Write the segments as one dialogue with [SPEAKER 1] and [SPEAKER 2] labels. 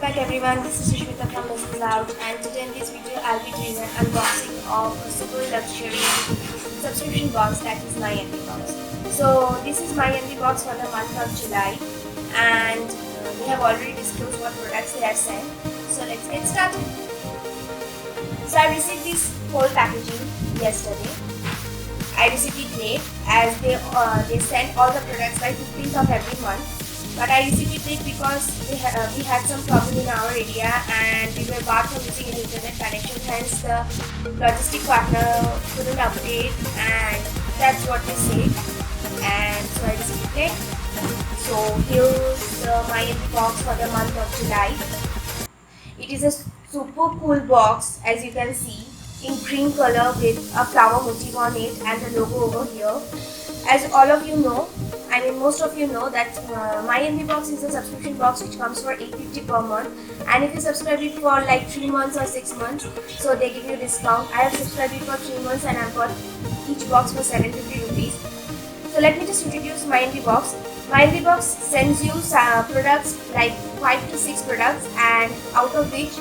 [SPEAKER 1] back everyone, this is Sushmita from Mrs. Out, and today in this video I'll be doing an unboxing of a super luxury subscription box, that is MyMD box. So this is MyMD box for the month of July, and they have already disclosed what products they have sent. So let's get started. So I received this whole packaging yesterday. I received it late as they sent all the products by 15th of every month. But I received it late because we had some problem in our area and we were barred from using an internet connection. Hence, the logistic partner couldn't update, and that's what they said. And so I received it late. So here's the MyMD box for the month of July. It is a super cool box, as you can see, in green color with a flower motif on it and the logo over here. As all of you know, most of you know that MyMD box is a subscription box which comes for $850 per month, and if you subscribe it for like 3 months or 6 months, so they give you a discount. I have subscribed it for 3 months and I've got each box for 750 rupees. So let me just introduce MyMD box. MyMD box sends you products like 5 to 6 products, and out of which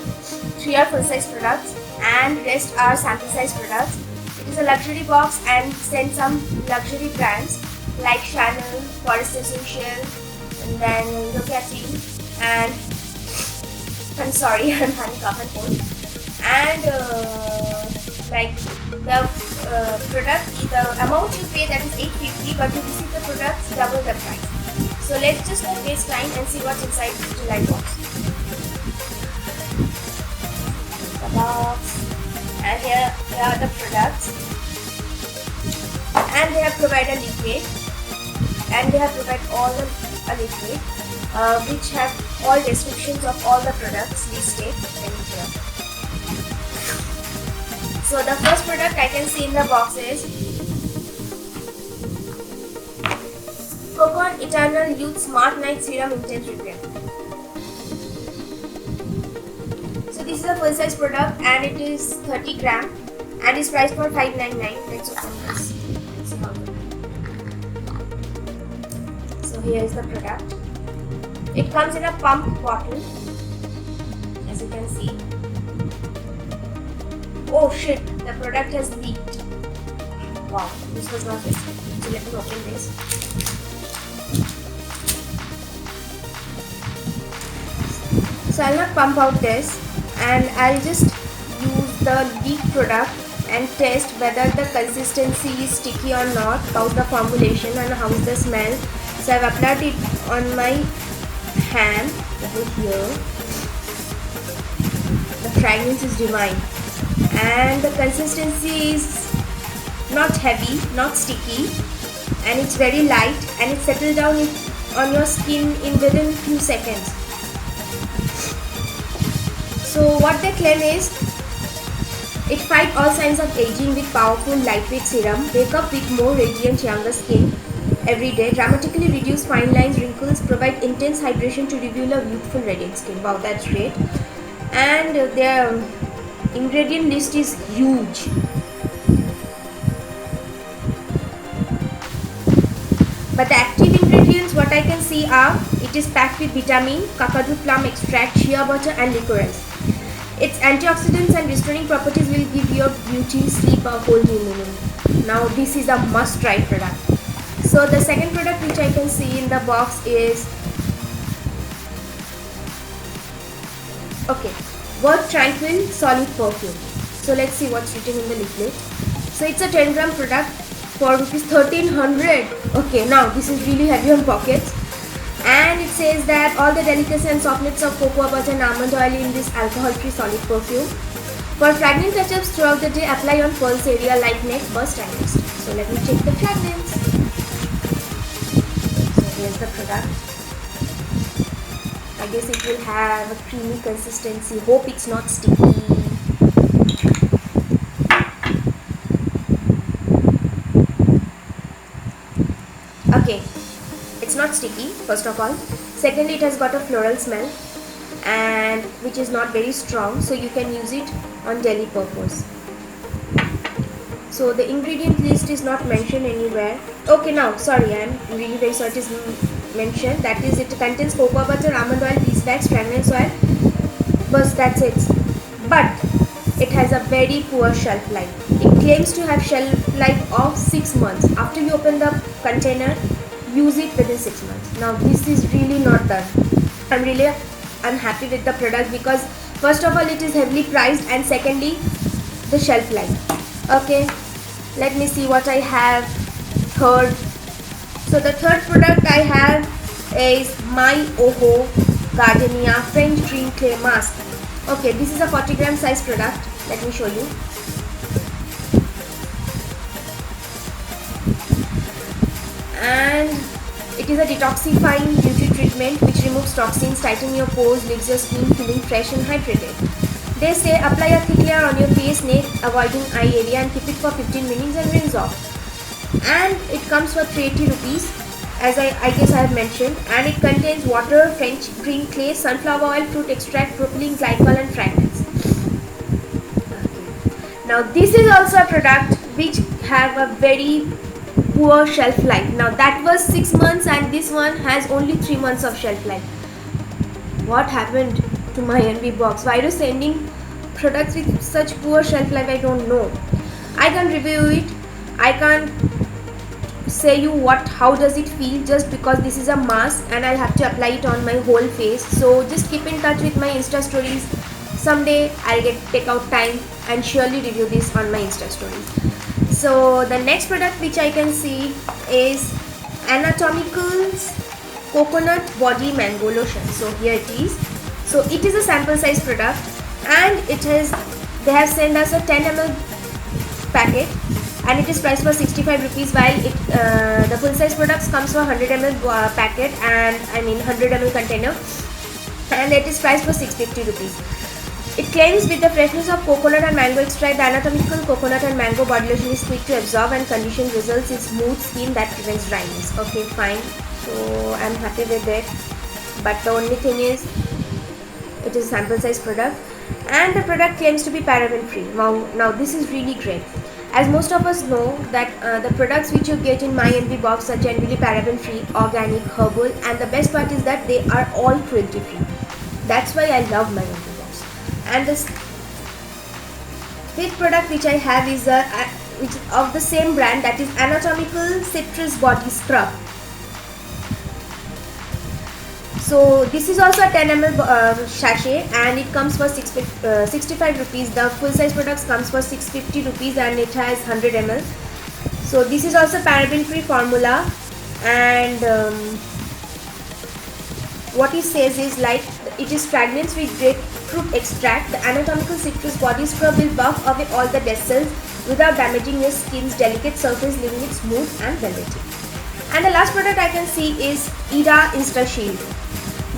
[SPEAKER 1] 3 are full size products and rest are sample size products. It is a luxury box and sends some luxury brands like Chanel, Forest Essential, and then Ducati, and I'm sorry, I'm having cough and cold. And like the product, the amount you pay, that is $850, but you receive the products double the price. So let's just not waste time and see what's inside the July box. The box, and here are the products. And they have provided liquid, and they have provided all the liquid which have all descriptions of all the products listed in here. So the first product I can see in the box is Cocoon Eternal Youth Smart Night Serum Intense Repair. So this is a full size product and it is 30 gram and is priced for $599. Let's open this. So here is the product. It comes in a pump bottle, as you can see. Oh shit, the product has leaked. Wow, this was not expected. So let me open this. So I'll not pump out this, and I'll just use the leaked product and test whether the consistency is sticky or not, how's the formulation and how's the smell. So I've applied it on my hand over here. The fragrance is divine, and the consistency is not heavy, not sticky, and it's very light, and it settles down on your skin in within few seconds. So what they claim is, it fights all signs of aging with powerful lightweight serum, wake up with more radiant younger skin every day, dramatically reduce fine lines, wrinkles, provide intense hydration to reveal a youthful radiant skin. Wow, that's great. And their ingredient list is huge. But the active ingredients, what I can see are, it is packed with vitamin, kakadu plum extract, shea butter and licorice. Its antioxidants and restoring properties will give your beauty sleep a whole new meaning. Now this is a must-try product. So the second product which I can see in the box is Work Tranquil Solid Perfume. So let's see what's written in the leaflet. So it's a 10 gram product for rupees 1300. Okay, now this is really heavy on pockets. And it says that all the delicacy and softness of cocoa butter and almond oil in this alcohol-free solid perfume. For fragrant touch-ups throughout the day, apply on pulse area like neck, bust and wrist. So let me check the fragrance. So here's the product. I guess it will have a creamy consistency. Hope it's not sticky. Okay. It's not sticky, first of all. Secondly, it has got a floral smell, and which is not very strong, so you can use it on daily purpose. So the ingredient list is not mentioned anywhere. Okay, now sorry, I'm really very sorry. It is mentioned, that is, it contains cocoa butter, almond oil, beeswax, fragrance oil, Bus, that's it. But it has a very poor shelf life. It claims to have shelf life of 6 months. After you open the container, use it within 6 months. Now this is really not done. I'm really unhappy with the product because first of all it is heavily priced, and secondly the shelf life. Okay, let me see what I have. Third, so the third product I have is My Oho Gardenia French Green Clay Mask. Okay, this is a 40 gram size product. Let me show you. And it is a detoxifying beauty treatment which removes toxins, tightens your pores, leaves your skin feeling fresh and hydrated. They say apply a thick layer on your face, neck, avoiding eye area, and keep it for 15 minutes and rinse off. And it comes for 380 rupees, as I guess I have mentioned, and it contains water, French green clay, sunflower oil, fruit extract, propylene glycol and fragrance. Okay. Now this is also a product which have a very poor shelf life. Now that was 6 months and this one has only 3 months of shelf life. What happened to my Envy box? Why are you sending products with such poor shelf life? I don't know. I can't review it. I can't say you how does it feel, just because this is a mask and I'll have to apply it on my whole face. So just keep in touch with my Insta stories. Someday I'll take out time and surely review this on my Insta stories. So the next product which I can see is Anatomicals Coconut Body Mango Lotion. So here it is. So it is a sample size product, and they have sent us a 10 ml packet, and it is priced for 65 rupees, while the full size products comes for 100 ml packet, and 100 ml container, and it is priced for 650 rupees. It claims with the freshness of coconut and mango extract, the anatomical coconut and mango body lotion is quick to absorb and condition, results in smooth skin that prevents dryness. Okay, fine. So I'm happy with it, but the only thing is it is a sample size product, and the product claims to be paraben free. Now this is really great, as most of us know that the products which you get in My Envy box are generally paraben free, organic, herbal, and the best part is that they are all cruelty free. That's why I love My Envy box. And this fifth product which I have is which of the same brand, that is Anatomical Citrus Body Scrub. So this is also a 10 ml sachet, and it comes for 65 rupees. The full size products comes for 650 rupees, and it has 100 ml. So this is also paraben free formula, and what it says is like it is fragrance with grapefruit extract. The Anatomical Citrus Body Scrub will buff away all the dead cells without damaging your skin's delicate surface, leaving it smooth and velvety. And the last product I can see is Ida Insta Shield.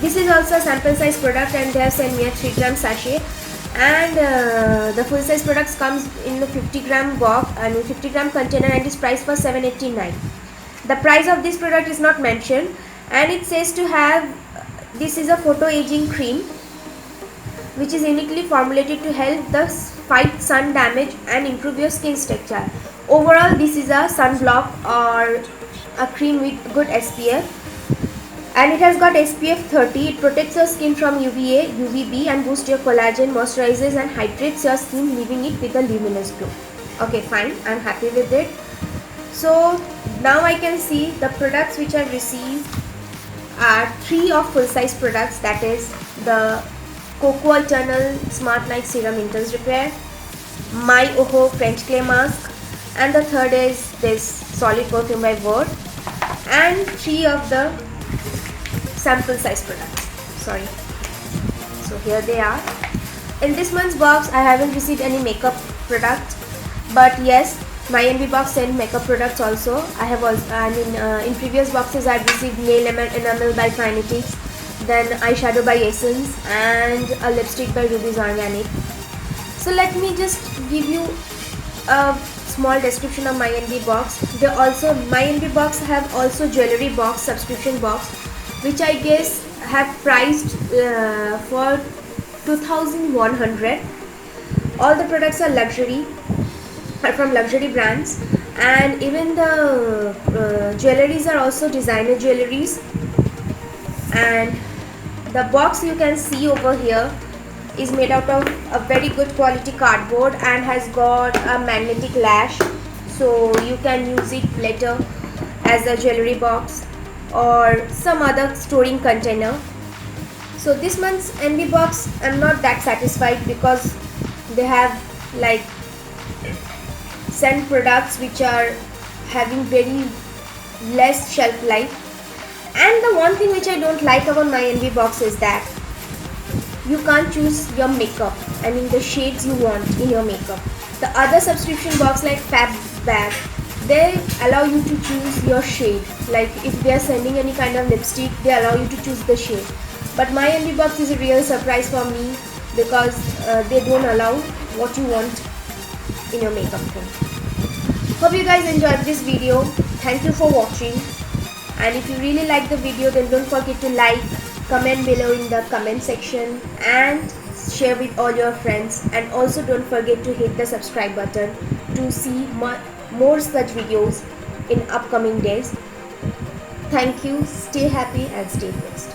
[SPEAKER 1] This is also a sample size product, and they have sent me a 3 gram sachet, and the full size products comes in the 50 gram box and 50 gram container, and is priced for 789. The price of this product is not mentioned, and it says to have this is a photo aging cream which is uniquely formulated to help the fight sun damage and improve your skin texture. Overall, this is a sunblock or a cream with good SPF, and it has got SPF 30. It protects your skin from UVA, UVB, and boosts your collagen, moisturizes and hydrates your skin, leaving it with a luminous glow. Okay, fine, I'm happy with it. So now I can see the products which I've received are 3 of full size products, that is the Cocoa Eternal Smart Night Serum Intense Repair, My Oho French Clay Mask, and the third is this Solid Perfume by Word, and 3 of the sample size products. Sorry. So here they are. In this month's box I haven't received any makeup product, but yes, My Envy box sent makeup products also. I have also, in previous boxes I have received nail enamel by Finetics, then eyeshadow by Essence, and a lipstick by Ruby's Organic. So let me just give you a small description of My Envy box. My Envy box have also jewelry box, subscription box, which I guess have priced for 2,100. All the products are luxury, are from luxury brands, and even the jewelries are also designer jewelries. And the box you can see over here is made out of a very good quality cardboard and has got a magnetic lash, so you can use it later as a jewelry box or some other storing container. So this month's NB box, I'm not that satisfied because they have like scent products which are having very less shelf life. And the one thing which I don't like about my NB box is that you can't choose your makeup, I mean the shades you want in your makeup. The other subscription box like Fab Bag, they allow you to choose your shade. Like if they are sending any kind of lipstick, they allow you to choose the shade. But my NB box is a real surprise for me because they don't allow what you want in your makeup thing. Hope you guys enjoyed this video. Thank you for watching. And if you really like the video, then don't forget to like, comment below in the comment section and share with all your friends. And also don't forget to hit the subscribe button to see more such videos in upcoming days. Thank you. Stay happy and stay blessed.